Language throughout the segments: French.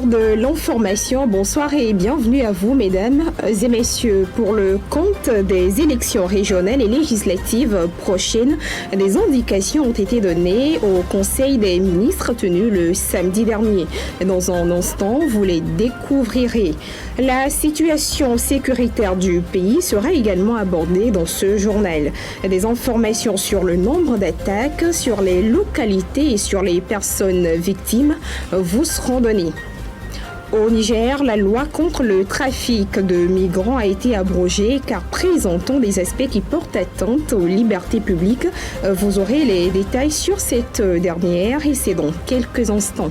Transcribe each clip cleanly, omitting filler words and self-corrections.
l'heure de l'information. Bonsoir et bienvenue à vous, mesdames et messieurs. Pour le compte des élections régionales et législatives prochaines, des indications ont été données au Conseil des ministres tenu le samedi dernier. Dans un instant, vous les découvrirez. La situation sécuritaire du pays sera également abordée dans ce journal. Des informations sur le nombre d'attaques, sur les localités et sur les personnes victimes vous seront données. Au Niger, la loi contre le trafic de migrants a été abrogée car présentant des aspects qui portent atteinte aux libertés publiques. Vous aurez les détails sur cette dernière et c'est dans quelques instants.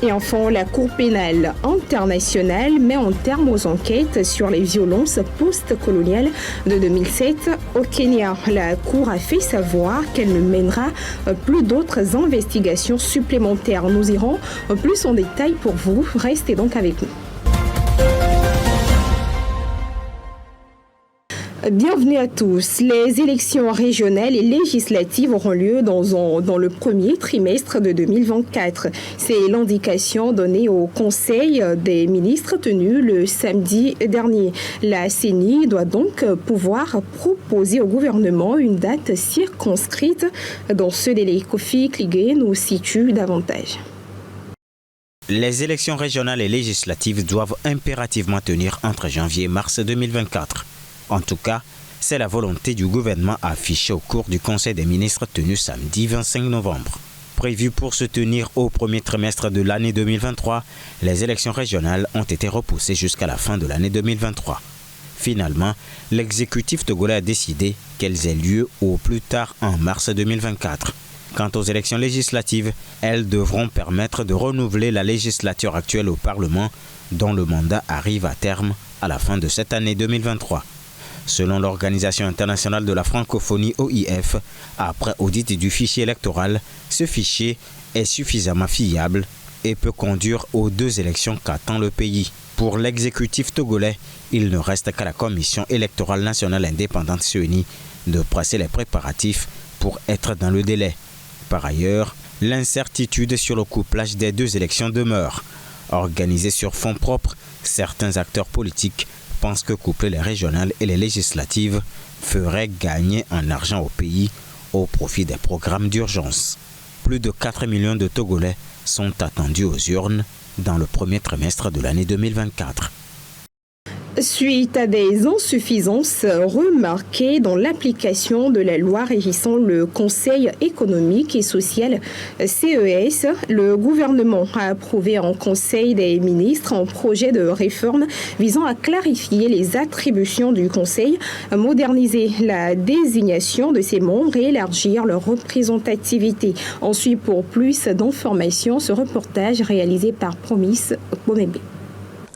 Et enfin, la Cour pénale internationale met un terme aux enquêtes sur les violences post-coloniales de 2007 au Kenya. La Cour a fait savoir qu'elle ne mènera plus d'autres investigations supplémentaires. Nous irons plus en détail pour vous. Restez donc avec nous. Bienvenue à tous. Les élections régionales et législatives auront lieu dans le premier trimestre de 2024. C'est l'indication donnée au Conseil des ministres tenu le samedi dernier. La CENI doit donc pouvoir proposer au gouvernement une date circonscrite. Dans ce délai, Kofi Kligé nous situe davantage. Les élections régionales et législatives doivent impérativement tenir entre janvier et mars 2024. En tout cas, c'est la volonté du gouvernement affichée au cours du Conseil des ministres tenu samedi 25 novembre. Prévues pour se tenir au premier trimestre de l'année 2023, les élections régionales ont été repoussées jusqu'à la fin de l'année 2023. Finalement, l'exécutif togolais a décidé qu'elles aient lieu au plus tard en mars 2024. Quant aux élections législatives, elles devront permettre de renouveler la législature actuelle au Parlement, dont le mandat arrive à terme à la fin de cette année 2023. Selon l'Organisation internationale de la francophonie OIF, après audit du fichier électoral, ce fichier est suffisamment fiable et peut conduire aux 2 élections qu'attend le pays. Pour l'exécutif togolais, il ne reste qu'à la Commission électorale nationale indépendante CENI de presser les préparatifs pour être dans le délai. Par ailleurs, l'incertitude sur le couplage des 2 élections demeure. Organisées sur fonds propres, certains acteurs politiques pensent que coupler les régionales et les législatives ferait gagner en argent au pays au profit des programmes d'urgence. Plus de 4 millions de Togolais sont attendus aux urnes dans le premier trimestre de l'année 2024. Suite à des insuffisances remarquées dans l'application de la loi régissant le Conseil économique et social CES, le gouvernement a approuvé en Conseil des ministres un projet de réforme visant à clarifier les attributions du Conseil, moderniser la désignation de ses membres et élargir leur représentativité. Ensuite, pour plus d'informations, ce reportage réalisé par Promise Bomébé.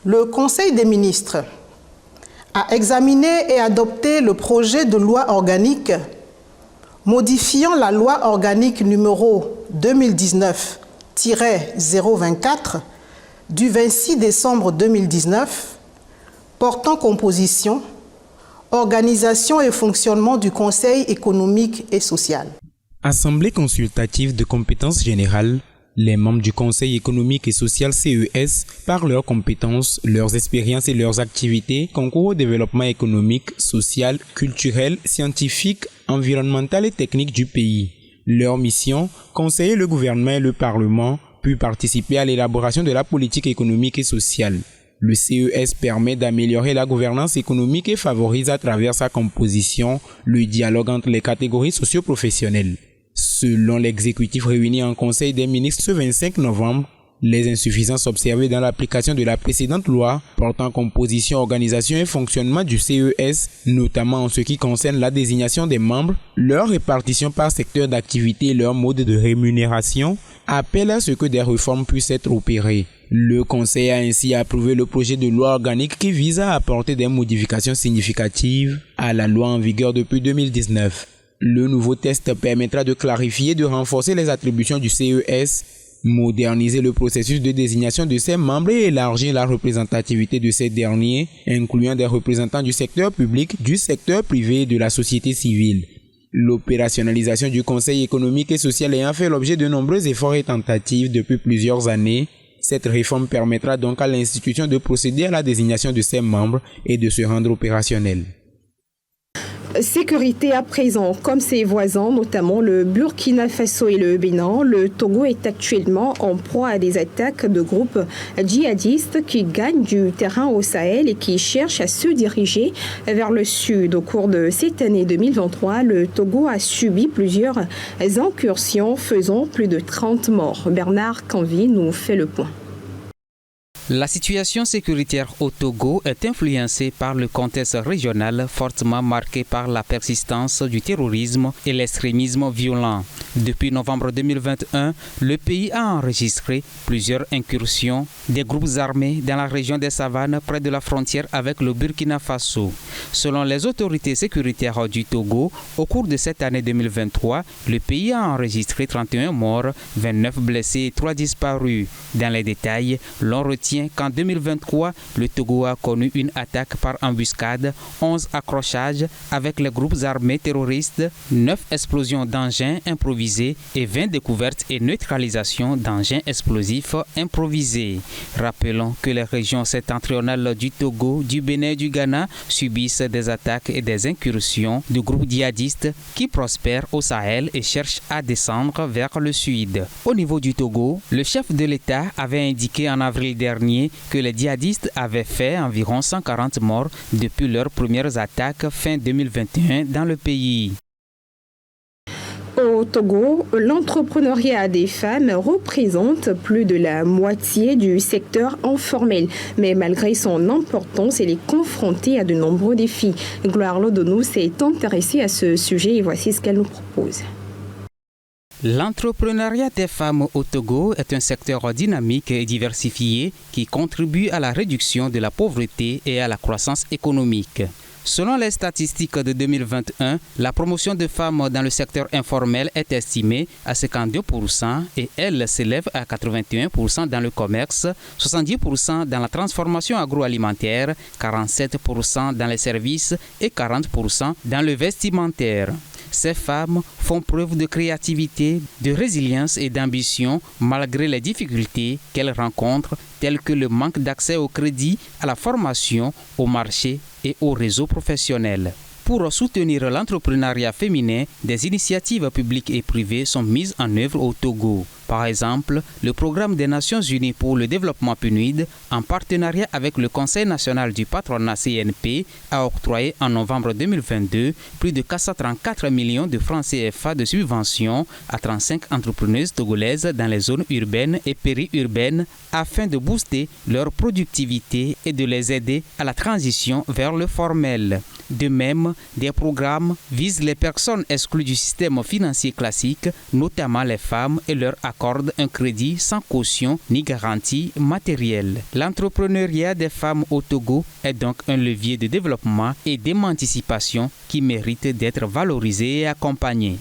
Le Conseil des ministres a examiné et adopté le projet de loi organique modifiant la loi organique numéro 2019-024 du 26 décembre 2019 portant composition, organisation et fonctionnement du Conseil économique et social. Assemblée consultative de compétences générales. Les membres du Conseil économique et social CES, par leurs compétences, leurs expériences et leurs activités, concourent au développement économique, social, culturel, scientifique, environnemental et technique du pays. Leur mission, conseiller le gouvernement et le Parlement, puis participer à l'élaboration de la politique économique et sociale. Le CES permet d'améliorer la gouvernance économique et favorise à travers sa composition le dialogue entre les catégories socio-professionnelles. Selon l'exécutif réuni en Conseil des ministres ce 25 novembre, les insuffisances observées dans l'application de la précédente loi portant composition, organisation et fonctionnement du CES, notamment en ce qui concerne la désignation des membres, leur répartition par secteur d'activité et leur mode de rémunération, appellent à ce que des réformes puissent être opérées. Le Conseil a ainsi approuvé le projet de loi organique qui vise à apporter des modifications significatives à la loi en vigueur depuis 2019. Le nouveau texte permettra de clarifier et de renforcer les attributions du CES, moderniser le processus de désignation de ses membres et élargir la représentativité de ces derniers, incluant des représentants du secteur public, du secteur privé et de la société civile. L'opérationnalisation du Conseil économique et social ayant fait l'objet de nombreux efforts et tentatives depuis plusieurs années, Cette réforme permettra donc à l'institution de procéder à la désignation de ses membres et de se rendre opérationnelle. Sécurité à présent, comme ses voisins, notamment le Burkina Faso et le Bénin, le Togo est actuellement en proie à des attaques de groupes djihadistes qui gagnent du terrain au Sahel et qui cherchent à se diriger vers le sud. Au cours de cette année 2023, le Togo a subi plusieurs incursions faisant plus de 30 morts. Bernard Canvi nous fait le point. La situation sécuritaire au Togo est influencée par le contexte régional fortement marqué par la persistance du terrorisme et l'extrémisme violent. Depuis novembre 2021, le pays a enregistré plusieurs incursions des groupes armés dans la région des Savanes près de la frontière avec le Burkina Faso. Selon les autorités sécuritaires du Togo, au cours de cette année 2023, le pays a enregistré 31 morts, 29 blessés et 3 disparus. Dans les détails, l'on retient qu'en 2023, le Togo a connu une attaque par embuscade, 11 accrochages avec les groupes armés terroristes, 9 explosions d'engins improvisés et 20 découvertes et neutralisations d'engins explosifs improvisés. Rappelons que les régions septentrionales du Togo, du Bénin et du Ghana subissent des attaques et des incursions de groupes djihadistes qui prospèrent au Sahel et cherchent à descendre vers le sud. Au niveau du Togo, le chef de l'État avait indiqué en avril dernier que les djihadistes avaient fait environ 140 morts depuis leurs premières attaques fin 2021 dans le pays. Au Togo, l'entrepreneuriat des femmes représente plus de la moitié du secteur informel. Mais malgré son importance, elle est confrontée à de nombreux défis. Gloire Lodonou s'est intéressée à ce sujet et voici ce qu'elle nous propose. L'entrepreneuriat des femmes au Togo est un secteur dynamique et diversifié qui contribue à la réduction de la pauvreté et à la croissance économique. Selon les statistiques de 2021, la promotion de femmes dans le secteur informel est estimée à 52% et elle s'élève à 81% dans le commerce, 70% dans la transformation agroalimentaire, 47% dans les services et 40% dans le vestimentaire. Ces femmes font preuve de créativité, de résilience et d'ambition malgré les difficultés qu'elles rencontrent, telles que le manque d'accès au crédit, à la formation, au marché et au réseau professionnel. Pour soutenir l'entrepreneuriat féminin, des initiatives publiques et privées sont mises en œuvre au Togo. Par exemple, le programme des Nations Unies pour le développement PNUD, en partenariat avec le Conseil national du patronat CNP, a octroyé en novembre 2022 plus de 434 millions de francs CFA de subventions à 35 entrepreneuses togolaises dans les zones urbaines et périurbaines afin de booster leur productivité et de les aider à la transition vers le formel. De même, des programmes visent les personnes exclues du système financier classique, notamment les femmes, et leur accordent un crédit sans caution ni garantie matérielle. L'entrepreneuriat des femmes au Togo est donc un levier de développement et d'émancipation qui mérite d'être valorisé et accompagné.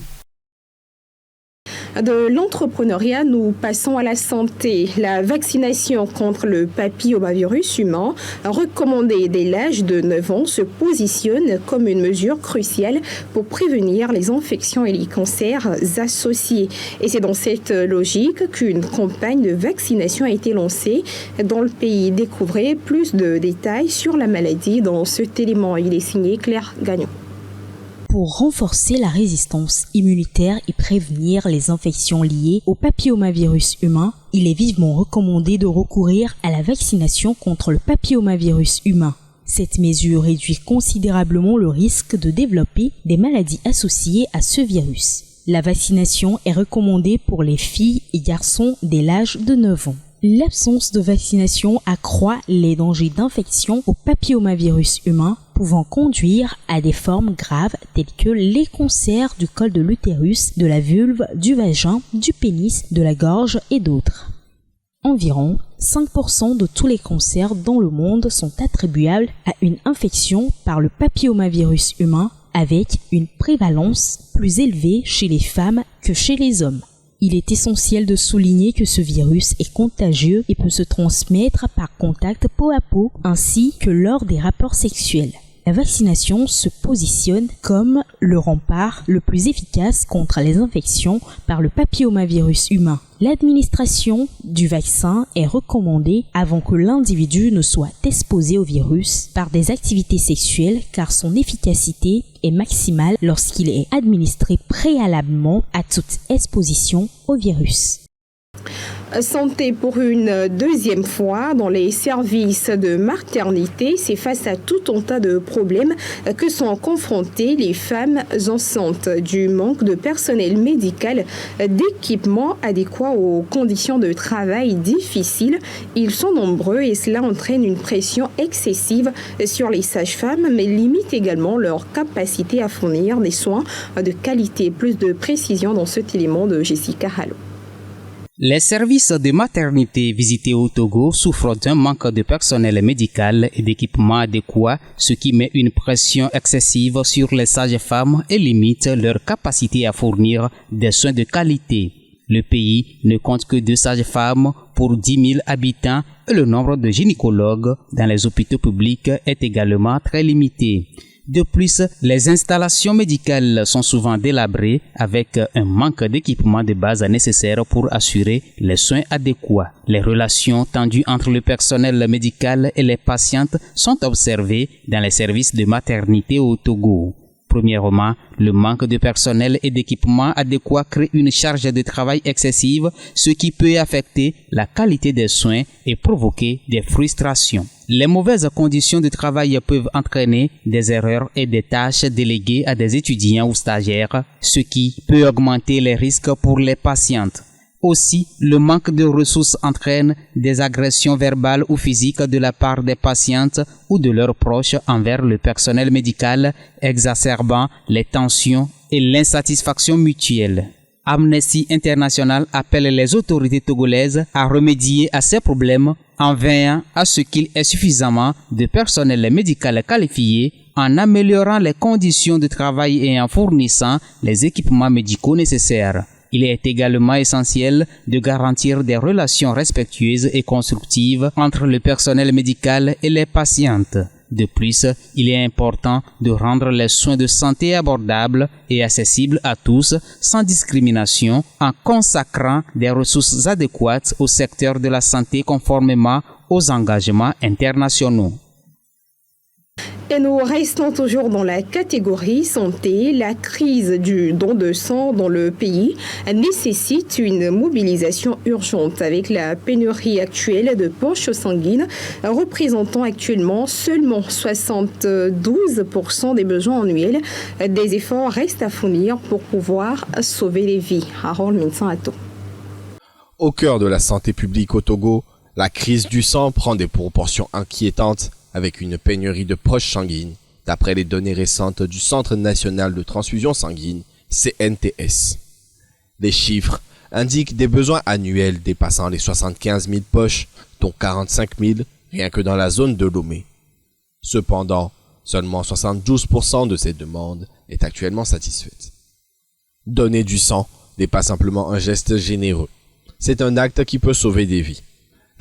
De l'entrepreneuriat, nous passons à la santé. La vaccination contre le papillomavirus humain, recommandée dès l'âge de 9 ans, se positionne comme une mesure cruciale pour prévenir les infections et les cancers associés. Et c'est dans cette logique qu'une campagne de vaccination a été lancée dans le pays. Découvrez plus de détails sur la maladie dans cet élément. Il est signé Claire Gagnon. Pour renforcer la résistance immunitaire et prévenir les infections liées au papillomavirus humain, il est vivement recommandé de recourir à la vaccination contre le papillomavirus humain. Cette mesure réduit considérablement le risque de développer des maladies associées à ce virus. La vaccination est recommandée pour les filles et garçons dès l'âge de 9 ans. L'absence de vaccination accroît les dangers d'infection au papillomavirus humain, pouvant conduire à des formes graves telles que les cancers du col de l'utérus, de la vulve, du vagin, du pénis, de la gorge et d'autres. Environ 5% de tous les cancers dans le monde sont attribuables à une infection par le papillomavirus humain, avec une prévalence plus élevée chez les femmes que chez les hommes. Il est essentiel de souligner que ce virus est contagieux et peut se transmettre par contact peau à peau ainsi que lors des rapports sexuels. La vaccination se positionne comme le rempart le plus efficace contre les infections par le papillomavirus humain. L'administration du vaccin est recommandée avant que l'individu ne soit exposé au virus par des activités sexuelles car son efficacité est maximale lorsqu'il est administré préalablement à toute exposition au virus. Santé pour une deuxième fois dans les services de maternité, c'est face à tout un tas de problèmes que sont confrontées les femmes enceintes, du manque de personnel médical, d'équipements adéquats aux conditions de travail difficiles. Ils sont nombreux et cela entraîne une pression excessive sur les sages-femmes, mais limite également leur capacité à fournir des soins de qualité. Plus de précision dans cet élément de Jessica Hallo. Les services de maternité visités au Togo souffrent d'un manque de personnel médical et d'équipements adéquats, ce qui met une pression excessive sur les sages-femmes et limite leur capacité à fournir des soins de qualité. Le pays ne compte que 2 sages-femmes pour 10 000 habitants et le nombre de gynécologues dans les hôpitaux publics est également très limité. De plus, les installations médicales sont souvent délabrées avec un manque d'équipements de base nécessaires pour assurer les soins adéquats. Les relations tendues entre le personnel médical et les patientes sont observées dans les services de maternité au Togo. Premièrement, le manque de personnel et d'équipements adéquats crée une charge de travail excessive, ce qui peut affecter la qualité des soins et provoquer des frustrations. Les mauvaises conditions de travail peuvent entraîner des erreurs et des tâches déléguées à des étudiants ou stagiaires, ce qui peut augmenter les risques pour les patientes. Aussi, le manque de ressources entraîne des agressions verbales ou physiques de la part des patientes ou de leurs proches envers le personnel médical, exacerbant les tensions et l'insatisfaction mutuelle. Amnesty International appelle les autorités togolaises à remédier à ces problèmes en veillant à ce qu'il y ait suffisamment de personnel médical qualifié, en améliorant les conditions de travail et en fournissant les équipements médicaux nécessaires. Il est également essentiel de garantir des relations respectueuses et constructives entre le personnel médical et les patientes. De plus, il est important de rendre les soins de santé abordables et accessibles à tous, sans discrimination, en consacrant des ressources adéquates au secteur de la santé conformément aux engagements internationaux. Et nous restons toujours dans la catégorie santé. La crise du don de sang dans le pays nécessite une mobilisation urgente avec la pénurie actuelle de poches sanguines représentant actuellement seulement 72% des besoins annuels. Des efforts restent à fournir pour pouvoir sauver les vies. Harold Minsanto. Au cœur de la santé publique au Togo, la crise du sang prend des proportions inquiétantes avec une pénurie de poches sanguines, d'après les données récentes du Centre national de transfusion sanguine, CNTS. Les chiffres indiquent des besoins annuels dépassant les 75 000 poches, dont 45 000 rien que dans la zone de Lomé. Cependant, seulement 72% de ces demandes est actuellement satisfaite. Donner du sang n'est pas simplement un geste généreux, c'est un acte qui peut sauver des vies.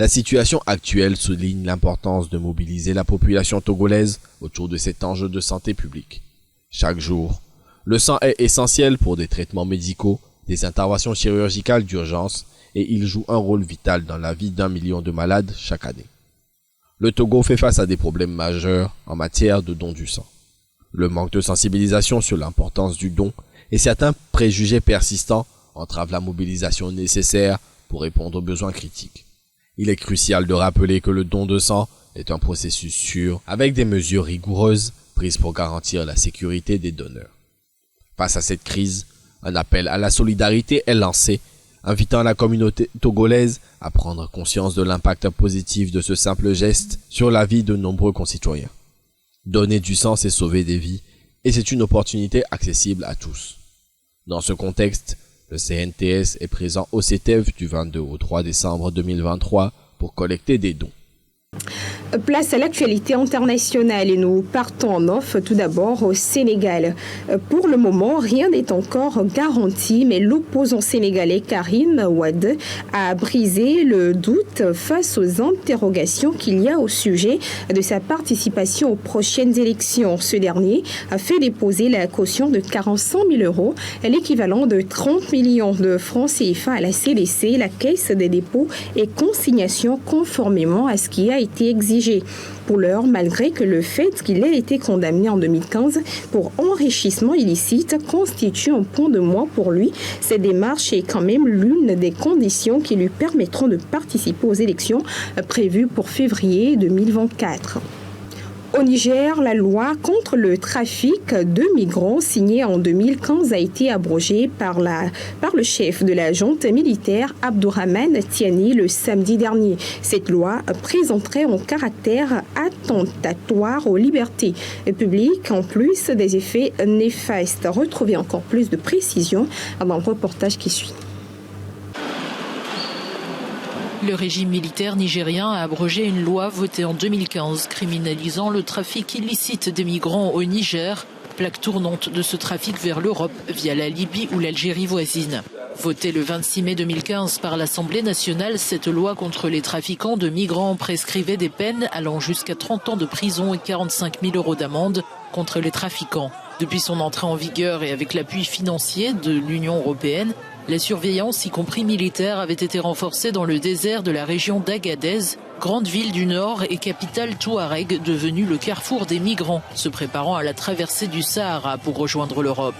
La situation actuelle souligne l'importance de mobiliser la population togolaise autour de cet enjeu de santé publique. Chaque jour, le sang est essentiel pour des traitements médicaux, des interventions chirurgicales d'urgence et il joue un rôle vital dans la vie d'1 million de malades chaque année. Le Togo fait face à des problèmes majeurs en matière de don du sang. Le manque de sensibilisation sur l'importance du don et certains préjugés persistants entravent la mobilisation nécessaire pour répondre aux besoins critiques. Il est crucial de rappeler que le don de sang est un processus sûr avec des mesures rigoureuses prises pour garantir la sécurité des donneurs. Face à cette crise, un appel à la solidarité est lancé, invitant la communauté togolaise à prendre conscience de l'impact positif de ce simple geste sur la vie de nombreux concitoyens. Donner du sang, c'est sauver des vies et c'est une opportunité accessible à tous. Dans ce contexte, le CNTS est présent au CETEV du 22 au 3 décembre 2023 pour collecter des dons. Place à l'actualité internationale et nous partons en off tout d'abord au Sénégal. Pour le moment, rien n'est encore garanti, mais l'opposant sénégalais Karim Wade a brisé le doute face aux interrogations qu'il y a au sujet de sa participation aux prochaines élections. Ce dernier a fait déposer la caution de 400 000 euros, l'équivalent de 30 millions de francs CFA à la CDC, la Caisse des dépôts et consignations, conformément à ce qui a été exigé. Pour l'heure, malgré que le fait qu'il ait été condamné en 2015 pour enrichissement illicite constitue un point de moins pour lui, cette démarche est quand même l'une des conditions qui lui permettront de participer aux élections prévues pour février 2024. Au Niger, la loi contre le trafic de migrants signée en 2015 a été abrogée par le chef de la junte militaire Abdourahmane Tiani le samedi dernier. Cette loi présenterait un caractère attentatoire aux libertés publiques en plus des effets néfastes. Retrouvez encore plus de précisions dans le reportage qui suit. Le régime militaire nigérien a abrogé une loi votée en 2015 criminalisant le trafic illicite des migrants au Niger, plaque tournante de ce trafic vers l'Europe via la Libye ou l'Algérie voisine. Votée le 26 mai 2015 par l'Assemblée nationale, cette loi contre les trafiquants de migrants prescrivait des peines allant jusqu'à 30 ans de prison et 45 000 euros d'amende contre les trafiquants. Depuis son entrée en vigueur et avec l'appui financier de l'Union européenne, la surveillance, y compris militaire, avait été renforcée dans le désert de la région d'Agadez, grande ville du Nord et capitale touareg devenue le carrefour des migrants, se préparant à la traversée du Sahara pour rejoindre l'Europe.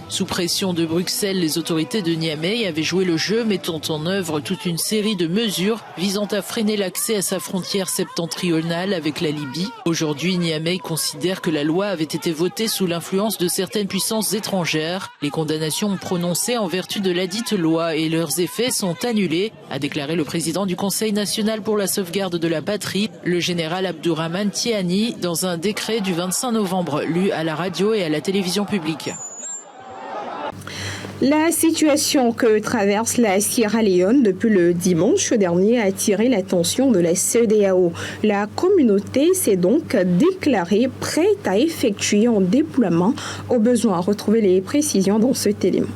Sous pression de Bruxelles, les autorités de Niamey avaient joué le jeu, mettant en œuvre toute une série de mesures visant à freiner l'accès à sa frontière septentrionale avec la Libye. Aujourd'hui, Niamey considère que la loi avait été votée sous l'influence de certaines puissances étrangères. Les condamnations prononcées en vertu de ladite loi et leurs effets sont annulés, a déclaré le président du Conseil national pour la sauvegarde de la patrie, le général Abdourahmane Tiani, dans un décret du 25 novembre lu à la radio et à la télévision publique. La situation que traverse la Sierra Leone depuis le dimanche dernier a attiré l'attention de la CEDEAO. La communauté s'est donc déclarée prête à effectuer un déploiement au besoin. Retrouvez les précisions dans cet élément.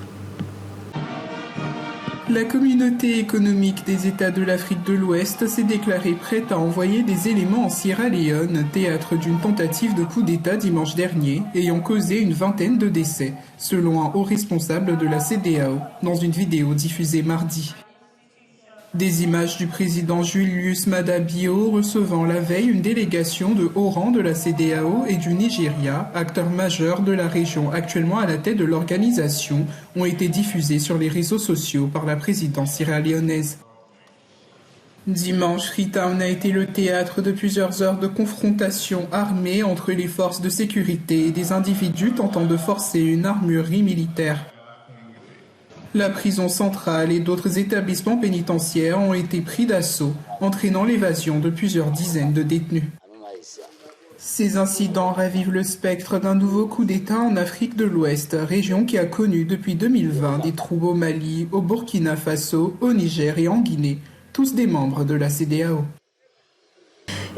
La communauté économique des États de l'Afrique de l'Ouest s'est déclarée prête à envoyer des éléments en Sierra Leone, théâtre d'une tentative de coup d'État dimanche dernier, ayant causé une vingtaine de décès, selon un haut responsable de la CEDEAO, dans une vidéo diffusée mardi. Des images du président Julius Maada Bio recevant la veille une délégation de haut rang de la CEDEAO et du Nigeria, acteur majeur de la région actuellement à la tête de l'organisation, ont été diffusées sur les réseaux sociaux par la présidence sierra-léonaise. Dimanche, Freetown a été le théâtre de plusieurs heures de confrontation armée entre les forces de sécurité et des individus tentant de forcer une armurerie militaire. La prison centrale et d'autres établissements pénitentiaires ont été pris d'assaut, entraînant l'évasion de plusieurs dizaines de détenus. Ces incidents ravivent le spectre d'un nouveau coup d'État en Afrique de l'Ouest, région qui a connu depuis 2020 des troubles au Mali, au Burkina Faso, au Niger et en Guinée, tous des membres de la CEDEAO.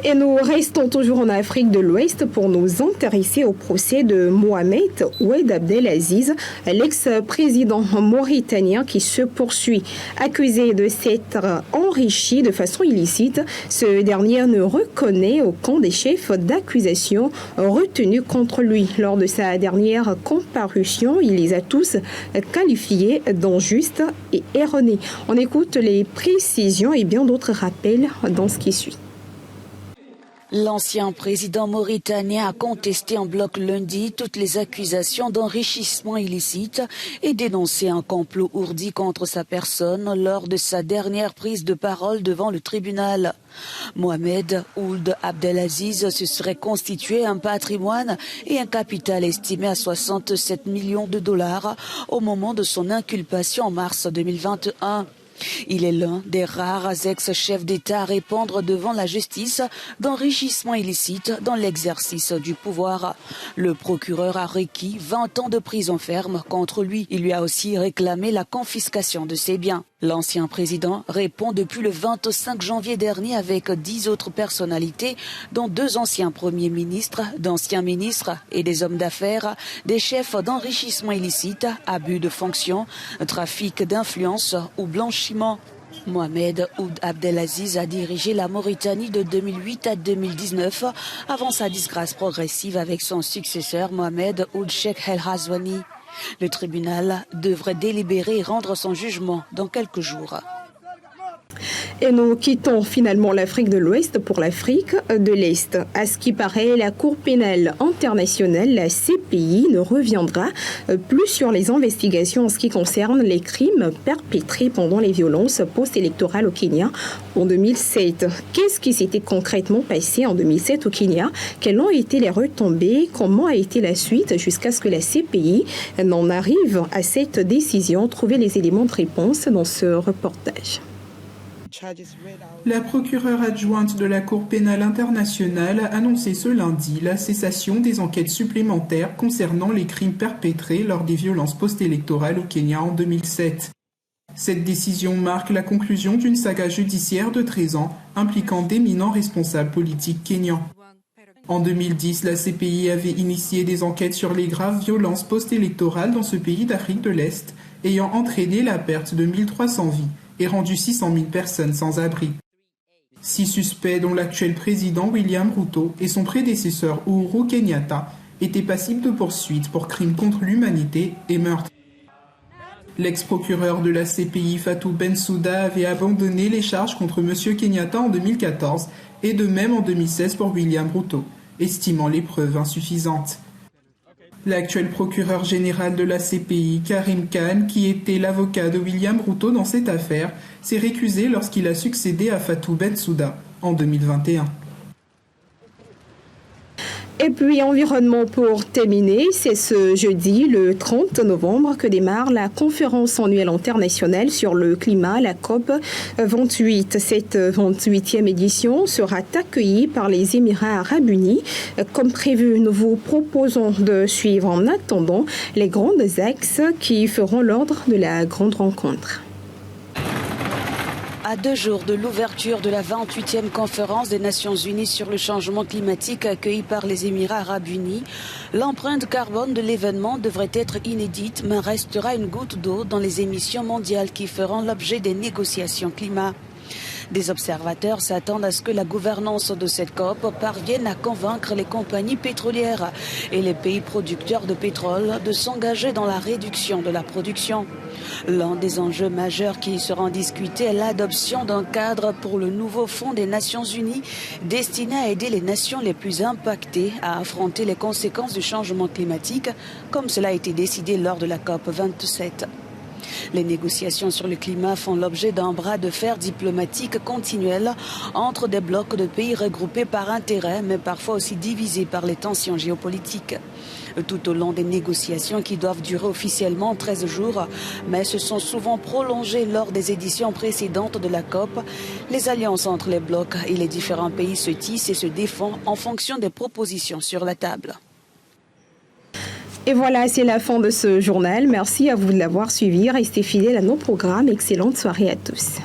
Et nous restons toujours en Afrique de l'Ouest pour nous intéresser au procès de Mohamed Oued Abdelaziz, l'ex-président mauritanien qui se poursuit. Accusé de s'être enrichi de façon illicite, ce dernier ne reconnaît aucun des chefs d'accusation retenus contre lui. Lors de sa dernière comparution, il les a tous qualifiés d'injustes et erronés. On écoute les précisions et bien d'autres rappels dans ce qui suit. L'ancien président mauritanien a contesté en bloc lundi toutes les accusations d'enrichissement illicite et dénoncé un complot ourdi contre sa personne lors de sa dernière prise de parole devant le tribunal. Mohamed Ould Abdelaziz se serait constitué un patrimoine et un capital estimé à 67 millions de dollars au moment de son inculpation en mars 2021. Il est l'un des rares ex-chefs d'État à répondre devant la justice d'enrichissement illicite dans l'exercice du pouvoir. Le procureur a requis 20 ans de prison ferme contre lui. Il lui a aussi réclamé la confiscation de ses biens. L'ancien président répond depuis le 25 janvier dernier avec 10 autres personnalités, dont 2 anciens premiers ministres, d'anciens ministres et des hommes d'affaires, des chefs d'enrichissement illicite, abus de fonction, trafic d'influence ou blanchiment. Mohamed Ould Abdelaziz a dirigé la Mauritanie de 2008 à 2019 avant sa disgrâce progressive avec son successeur Mohamed Ould Cheikh El Ghazouani. Le tribunal devrait délibérer et rendre son jugement dans quelques jours. Et nous quittons finalement l'Afrique de l'Ouest pour l'Afrique de l'Est. À ce qui paraît, la Cour pénale internationale, la CPI, ne reviendra plus sur les investigations en ce qui concerne les crimes perpétrés pendant les violences post-électorales au Kenya en 2007. Qu'est-ce qui s'était concrètement passé en 2007 au Kenya? Quelles ont été les retombées? Comment a été la suite jusqu'à ce que la CPI n'en arrive à cette décision? Trouvez les éléments de réponse dans ce reportage. La procureure adjointe de la Cour pénale internationale a annoncé ce lundi la cessation des enquêtes supplémentaires concernant les crimes perpétrés lors des violences post-électorales au Kenya en 2007. Cette décision marque la conclusion d'une saga judiciaire de 13 ans impliquant d'éminents responsables politiques kenyans. En 2010, la CPI avait initié des enquêtes sur les graves violences post-électorales dans ce pays d'Afrique de l'Est, ayant entraîné la perte de 1300 vies et rendu 600 000 personnes sans abri. 6 suspects, dont l'actuel président William Ruto et son prédécesseur Uhuru Kenyatta, étaient passibles de poursuites pour crimes contre l'humanité et meurtres. L'ex-procureur de la CPI Fatou Bensouda avait abandonné les charges contre M. Kenyatta en 2014 et de même en 2016 pour William Ruto, estimant les preuves insuffisantes. L'actuel procureur général de la CPI, Karim Khan, qui était l'avocat de William Ruto dans cette affaire, s'est récusé lorsqu'il a succédé à Fatou Bensouda en 2021. Et puis, environnement pour terminer, c'est ce jeudi, le 30 novembre, que démarre la conférence annuelle internationale sur le climat, la COP 28. Cette 28e édition sera accueillie par les Émirats arabes unis. Comme prévu, nous vous proposons de suivre en attendant les grandes axes qui feront l'ordre de la grande rencontre. À 2 jours de l'ouverture de la 28e conférence des Nations Unies sur le changement climatique accueillie par les Émirats arabes unis, l'empreinte carbone de l'événement devrait être inédite mais restera une goutte d'eau dans les émissions mondiales qui feront l'objet des négociations climat. Des observateurs s'attendent à ce que la gouvernance de cette COP parvienne à convaincre les compagnies pétrolières et les pays producteurs de pétrole de s'engager dans la réduction de la production. L'un des enjeux majeurs qui seront discutés est l'adoption d'un cadre pour le nouveau Fonds des Nations Unies destiné à aider les nations les plus impactées à affronter les conséquences du changement climatique, comme cela a été décidé lors de la COP 27. Les négociations sur le climat font l'objet d'un bras de fer diplomatique continuel entre des blocs de pays regroupés par intérêt, mais parfois aussi divisés par les tensions géopolitiques. Tout au long des négociations qui doivent durer officiellement 13 jours, mais se sont souvent prolongées lors des éditions précédentes de la COP, les alliances entre les blocs et les différents pays se tissent et se défendent en fonction des propositions sur la table. Et voilà, c'est la fin de ce journal. Merci à vous de l'avoir suivi. Restez fidèles à nos programmes. Excellente soirée à tous.